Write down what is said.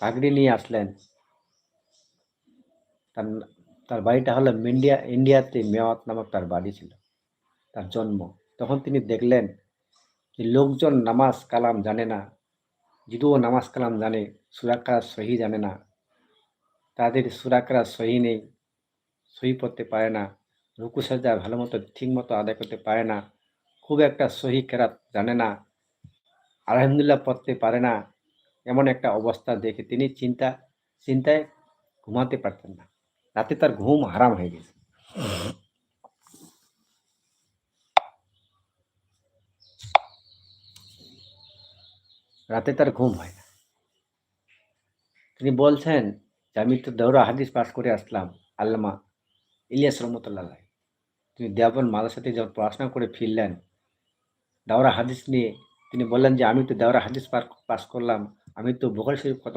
পাগড়ি নিয়ে আসলেন। তার তার বাড়িটা হলো ইন্ডিয়াতে মেওয়াত নামক তার বাড়ি ছিল, তার জন্ম। তখন তিনি দেখলেন যে লোকজন নামাজ কালাম জানে না, যদিও নামাজ কালাম জানে, সূরা কেরাত সহি জানে না। তাদের সূরা কেরাত সহি নেই, সহি পড়তে পারে না, রুকু সাজদা ভালো মতো ঠিক মতো আদায় করতে পারে না, খুব একটা সহি কেরাত জানে না, আলহামদুলিল্লাহ পড়তে পারে না। এমন একটা অবস্থা দেখে তিনি চিন্তায় ঘুমাতে পারতেন না। রাতে তার ঘুম হারাম হয়ে গেছে। রাতে তার ঘুম হয় না। তিনি বলছেন যে আমি তো দেওরা হাদিস পাঠ করে আসলাম, আল্লামা ইলিয়াস রহমতুল্লাহ আলাইহি। তিনি দেওবন্দ মাদ্রাসাতে যখন পড়াশোনা করে ফিরলেন দাওরা হাদিস নিয়ে, তিনি বললেন যে আমি তো দেওরা হাদিস পাঠ করলাম, আমি তো বুখারী শরীফ